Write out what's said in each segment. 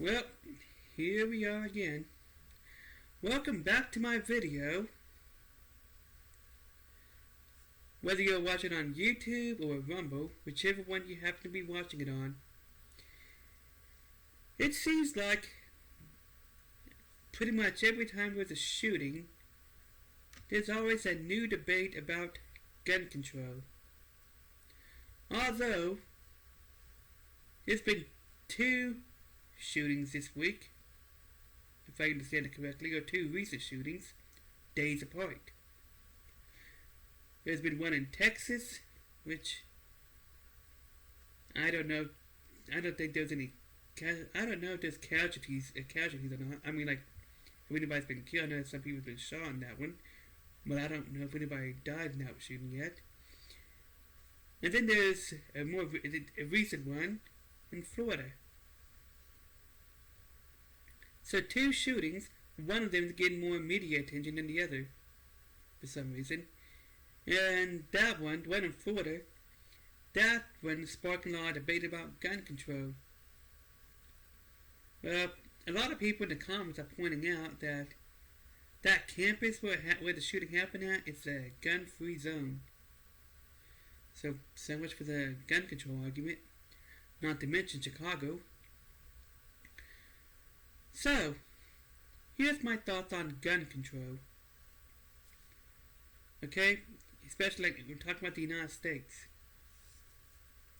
Well, here we are again. Welcome back to my video. Whether you're watching on YouTube or Rumble, whichever one you happen to be watching it on, it seems like pretty much every time there's a shooting, there's always a new debate about gun control. Although, there's been two shootings this week, if I understand it correctly, or two recent shootings, days apart. There's been one in Texas, which I don't know. I don't think there's any. I don't know if there's casualties or not. I mean, like, if anybody's been killed, I know some people have been shot in that one, but I don't know if anybody died in that shooting yet. And then there's a recent one in Florida. So two shootings, one of them is getting more media attention than the other, for some reason. And that one, the one in Florida, that one sparked a lot of debate about gun control. Well, a lot of people in the comments are pointing out that that campus where the shooting happened at is a gun-free zone. So much for the gun control argument. Not to mention Chicago. So, here's my thoughts on gun control. Okay? Especially like we're talking about the United States.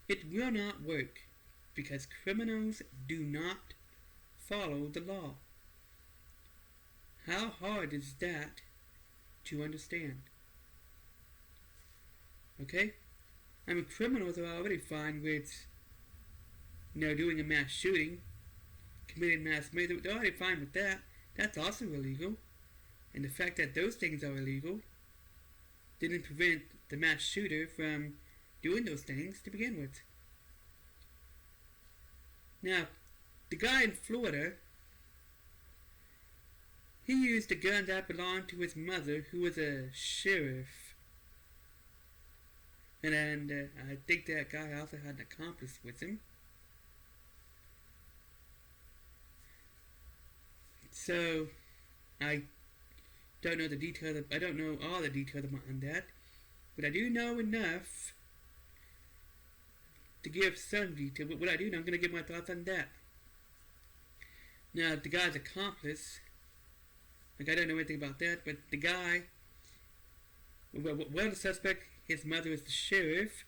It will not work because criminals do not follow the law. How hard is that to understand? Okay? I mean, criminals are already fine with, doing a mass shooting, committing mass murder. They're already fine with that. That's also illegal. And the fact that those things are illegal didn't prevent the mass shooter from doing those things to begin with. Now, the guy in Florida, he used a gun that belonged to his mother, who was a sheriff. And I think that guy also had an accomplice with him. So, I don't know the details. I don't know all the details on that, but I do know enough to give some detail. But what I do know, I'm going to give my thoughts on that. Now, the guy's accomplice, I don't know anything about that, but the guy, one of the suspects, his mother is the sheriff,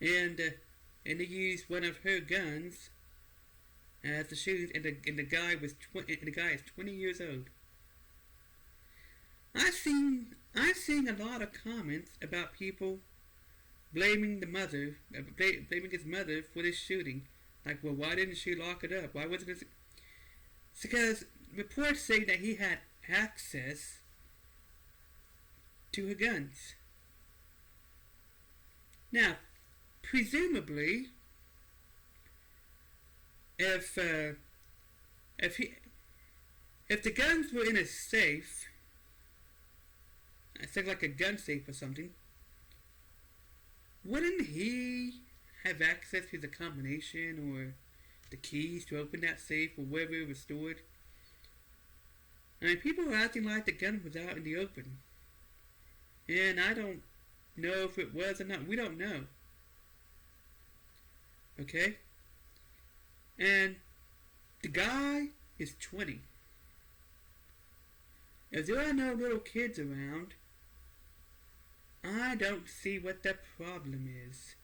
and they used one of her guns as the shooting, and the guy is 20 years old. I've seen a lot of comments about people blaming the mother, blaming his mother for this shooting. Like, well, why didn't she lock it up? Why wasn't it? It's because reports say that he had access to her guns. Now, presumably, if the guns were in a safe, I think like a gun safe or something, wouldn't he have access to the combination or the keys to open that safe or wherever it was stored? I mean, people are acting like the gun was out in the open. And I don't know if it was or not. We don't know. Okay? And the guy is 20. If there are no little kids around, I don't see what the problem is.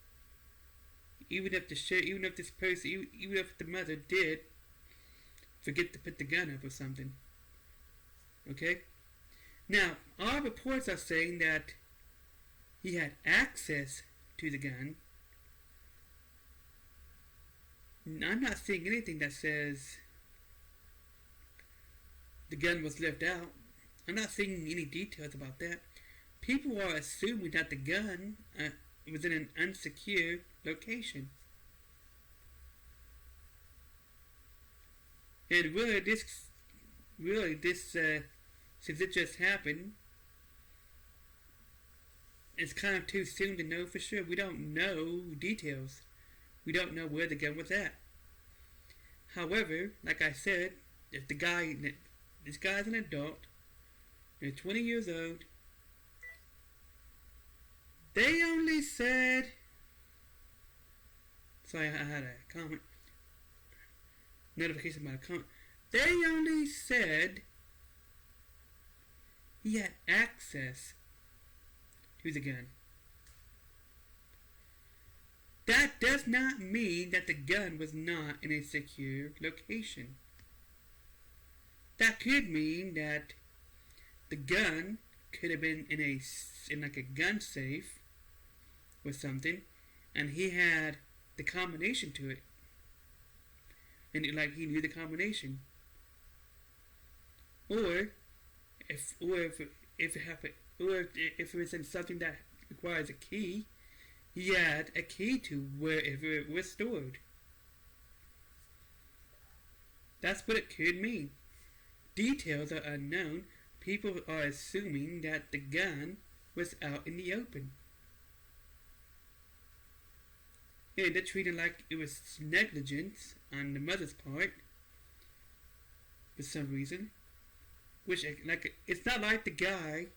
Even if the mother did forget to put the gun up or something. Okay? Now, all reports are saying that he had access to the gun. I'm not seeing anything that says the gun was left out. I'm not seeing any details about that. People are assuming that the gun was in an unsecured location. And really this since it just happened, it's kind of too soon to know for sure. We don't know details. We don't know where the gun was at. However, like I said, if this guy's an adult, they're 20 years old, they only said, sorry, I had a comment, notification about a comment. They only said he had access to the gun. That does not mean that the gun was not in a secure location. That could mean that the gun could have been in like a gun safe or something, and he had the combination to it, and he knew the combination. Or if it happened, or if it was in something that requires a key, he had a key to wherever it was stored. That's what it could mean. Details are unknown. People are assuming that the gun was out in the open. And they're treating like it was negligence on the mother's part for some reason. Which, like, it's not like the guy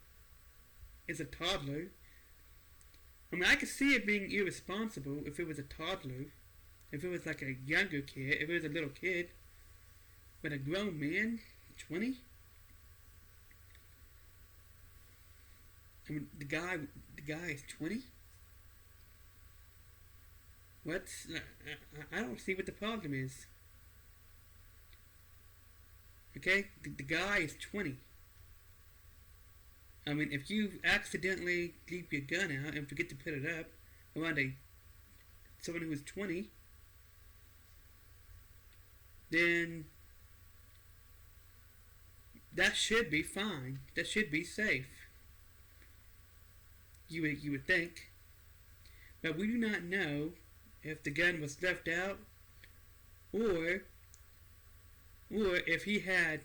is a toddler. I mean, I could see it being irresponsible if it was a toddler, if it was like a younger kid, if it was a little kid. But a grown man, 20? I mean, the guy is 20? I don't see what the problem is. Okay? The guy is 20. I mean, if you accidentally leave your gun out and forget to put it up around someone who is 20, then that should be fine. That should be safe. You would think. But we do not know if the gun was left out or if he had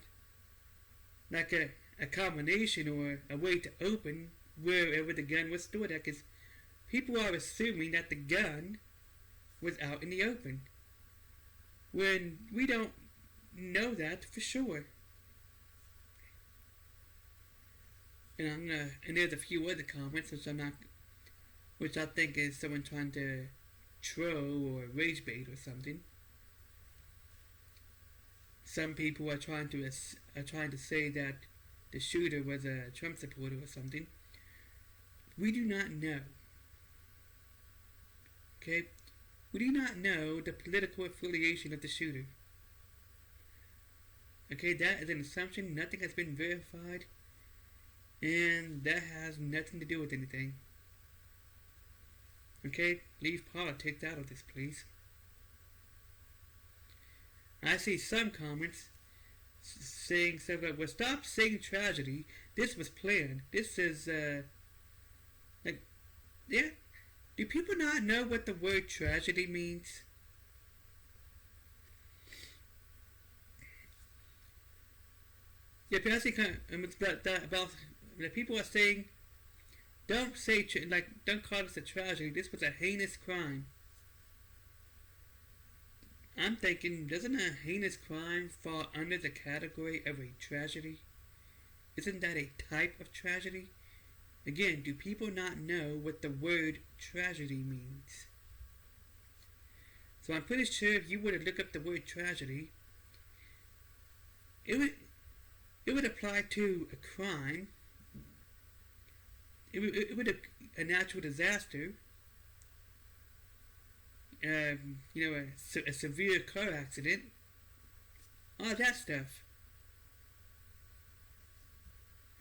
like a combination or a way to open wherever the gun was stored at, because people are assuming that the gun was out in the open when we don't know that for sure. And there's a few other comments which I think is someone trying to troll or rage bait or something. Some people are trying to say that the shooter was a Trump supporter or something. We do not know. Okay? We do not know the political affiliation of the shooter. Okay, that is an assumption. Nothing has been verified. And that has nothing to do with anything. Okay? Leave politics out of this, please. I see some comments saying stuff like, well, stop saying tragedy. This was planned. This is, yeah. Do people not know what the word tragedy means? Yeah, but I see kind of, about people are saying, don't call this a tragedy. This was a heinous crime. I'm thinking, doesn't a heinous crime fall under the category of a tragedy? Isn't that a type of tragedy? Again, do people not know what the word tragedy means? So I'm pretty sure if you were to look up the word tragedy, it would apply to a crime. It would a natural disaster. A severe car accident, all that stuff.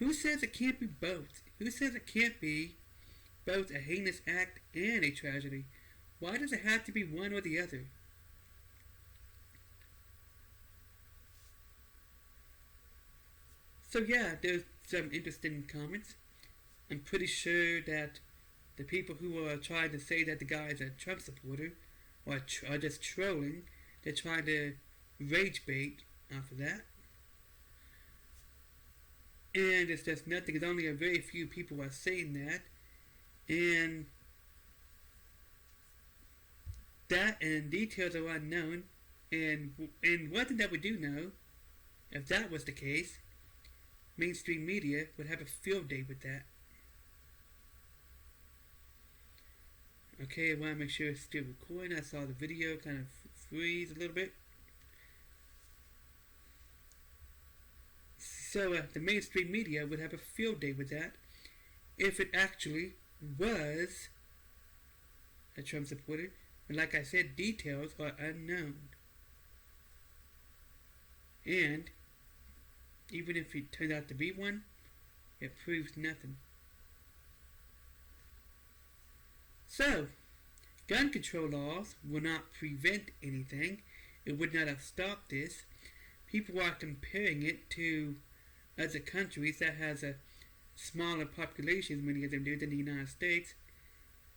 Who says it can't be both? Who says it can't be both a heinous act and a tragedy? Why does it have to be one or the other? So yeah, there's some interesting comments. I'm pretty sure that the people who are trying to say that the guy is a Trump supporter are just trolling. They're trying to rage bait off of that. And it's just nothing. It's only a very few people are saying that. And that and details are unknown. And one thing that we do know, if that was the case, mainstream media would have a field day with that. Okay, I want to make sure it's still recording. I saw the video kind of freeze a little bit. So the mainstream media would have a field day with that if it actually was a Trump supporter. And like I said, details are unknown. And even if it turned out to be one, it proves nothing. So, gun control laws will not prevent anything. It would not have stopped this. People are comparing it to other countries that has a smaller population, many of them do, than the United States.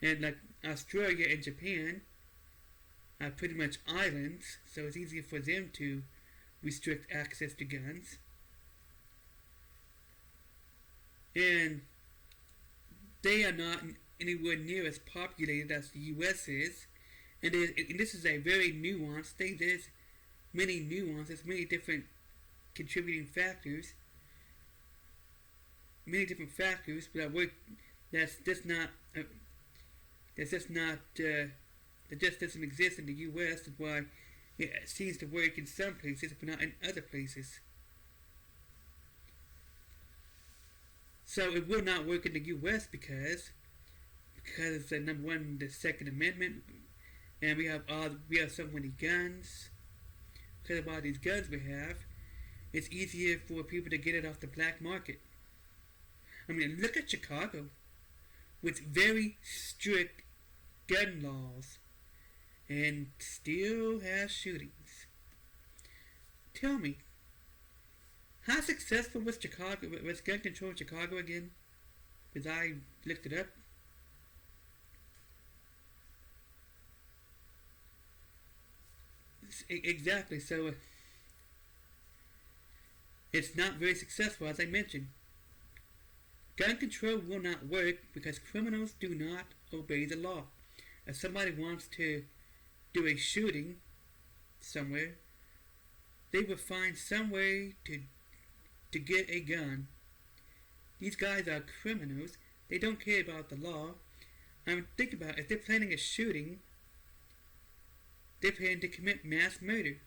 And like Australia and Japan are pretty much islands, so it's easier for them to restrict access to guns. And they are not anywhere near as populated as the U.S. is. And this is a very nuanced thing. There's many nuances, many different contributing factors. Many different factors that just doesn't exist in the U.S. and why it seems to work in some places but not in other places. So it will not work in the U.S. because number one, the Second Amendment, and we have so many guns. Because of all these guns we have, it's easier for people to get it off the black market. I mean, look at Chicago, with very strict gun laws, and still has shootings. Tell me, how successful was Chicago? Was gun control in Chicago again? Because I looked it up. Exactly. So it's not very successful, as I mentioned. Gun control will not work because criminals do not obey the law. If somebody wants to do a shooting somewhere, they will find some way to get a gun. These guys are criminals. They don't care about the law. I mean, think about it. If they're planning a shooting, they're planning to commit mass murder.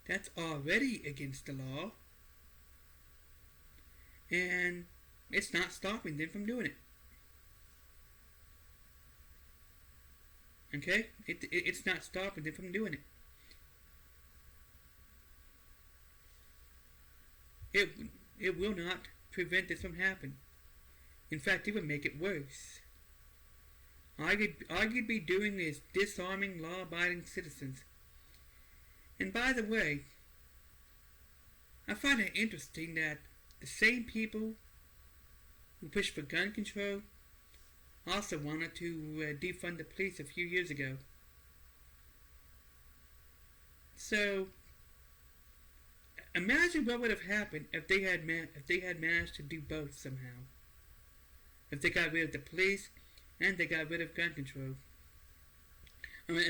That's already against the law. And it's not stopping them from doing it. Okay? It's not stopping them from doing it. It will not prevent this from happening. In fact, it would make it worse. All you'd be doing is disarming law-abiding citizens. And by the way, I find it interesting that the same people who pushed for gun control also wanted to defund the police a few years ago. So, imagine what would have happened if they had managed to do both somehow. If they got rid of the police and they got rid of gun control. I mean,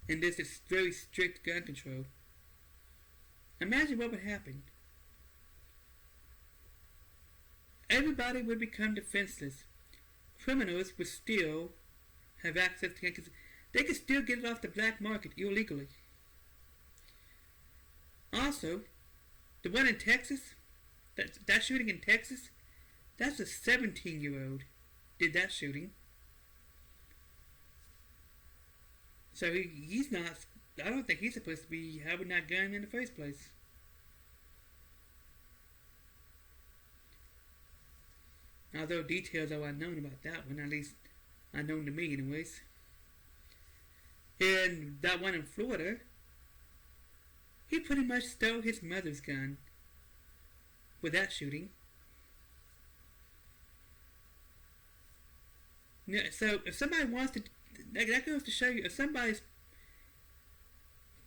and there's this very strict gun control. Imagine what would happen. Everybody would become defenseless. Criminals would still have access to guns. They could still get it off the black market illegally. Also, the one in Texas, that shooting in Texas, that's a 17-year-old did that shooting. So he's not, I don't think he's supposed to be having that gun in the first place. Although details are unknown about that one, at least unknown to me anyways. And that one in Florida, he pretty much stole his mother's gun with that shooting. Yeah, so if somebody wants to, that goes to show you, if somebody's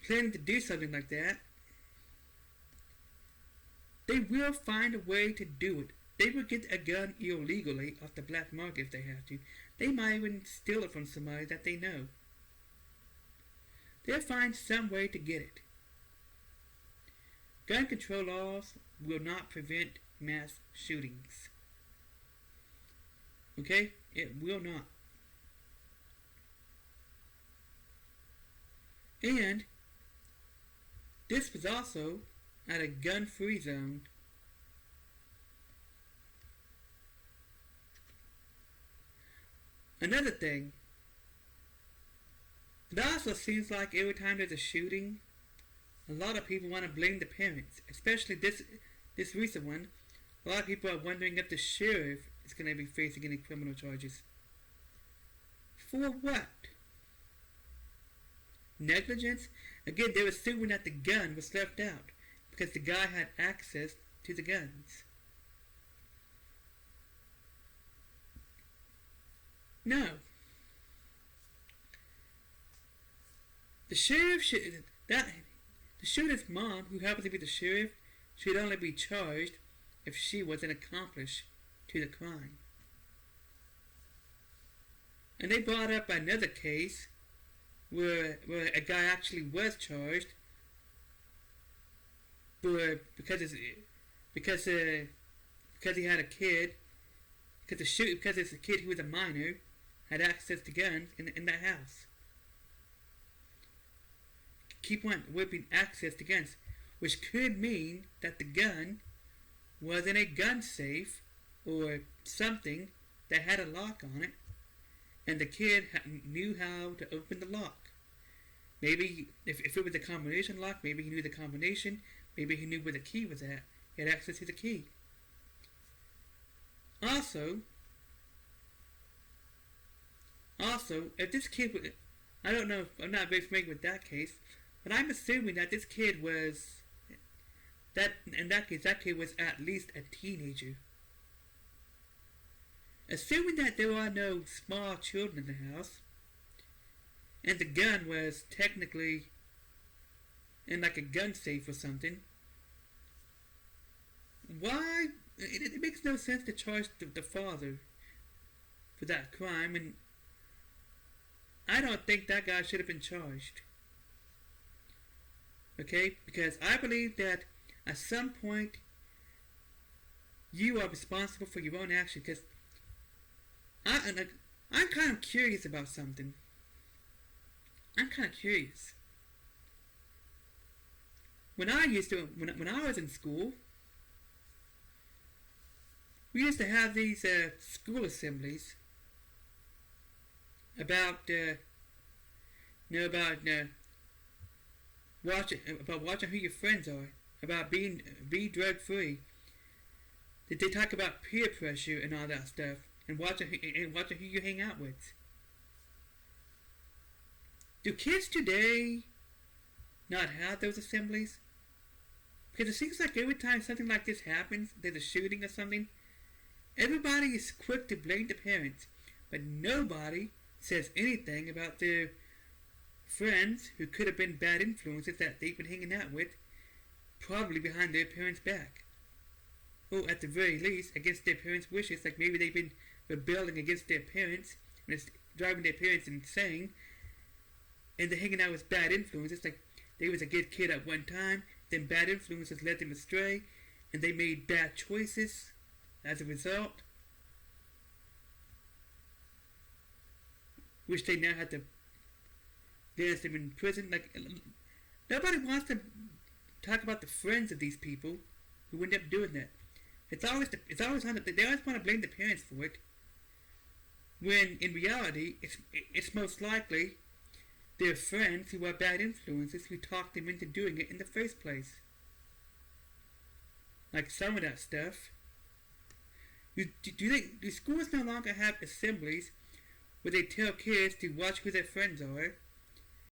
planning to do something like that, they will find a way to do it. They will get a gun illegally off the black market if they have to. They might even steal it from somebody that they know. they'll find some way to get it. Gun control laws will not prevent mass shootings. Okay? It will not. And this was also at a gun-free zone. Another thing, it also seems like every time there's a shooting, a lot of people want to blame the parents, especially this recent one. A lot of people are wondering if the sheriff is going to be facing any criminal charges. For what? Negligence? Again, they were assuming that the gun was left out because the guy had access to the guns. No. The sheriff should... The shooter's mom, who happens to be the sheriff, should only be charged if she was an accomplice to the crime. And they brought up another case where a guy actually was charged because he had a kid, because it's a kid who was a minor, had access to guns in that house. Keep on whipping access to guns, which could mean that the gun was in a gun safe or something that had a lock on it, and the kid knew how to open the lock. Maybe if it was a combination lock, maybe he knew the combination, maybe he knew where the key was at. He had access to the key. Also, if this kid was, I don't know, I'm not very familiar with that case, but I'm assuming that this kid was, that kid was at least a teenager. Assuming that there are no small children in the house, and the gun was technically in like a gun safe or something, why? It makes no sense to charge the father for that crime, and I don't think that guy should have been charged. Okay? Because I believe that at some point you are responsible for your own action. Because I'm kind of curious about something. I'm kind of curious. When I was in school, we used to have these school assemblies about watching who your friends are, about be drug free. They talk about peer pressure and all that stuff, and watching who you hang out with. Do kids today not have those assemblies? Because it seems like every time something like this happens, there's a shooting or something, everybody is quick to blame the parents, but nobody says anything about their friends who could have been bad influences that they've been hanging out with, probably behind their parents' back. Or at the very least, against their parents' wishes, like maybe they've been rebelling against their parents, and it's driving their parents insane, and they're hanging out with bad influences, like they was a good kid at one time, then bad influences led them astray, and they made bad choices as a result, which they now had to dance them in prison. Like, nobody wants to talk about the friends of these people who end up doing that. They always want to blame the parents for it, when in reality it's most likely their friends who are bad influences who talked them into doing it in the first place. Like some of that stuff. Do schools no longer have assemblies where they tell kids to watch who their friends are,